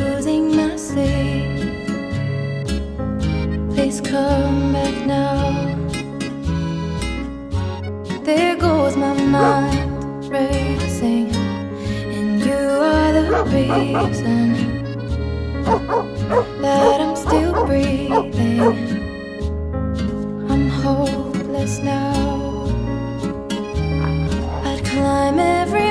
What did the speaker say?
losing my sleep. Please come back now. There goes my mind racing, and you are the reason that I'm still breathing. I'm hopeless now. I'd climb every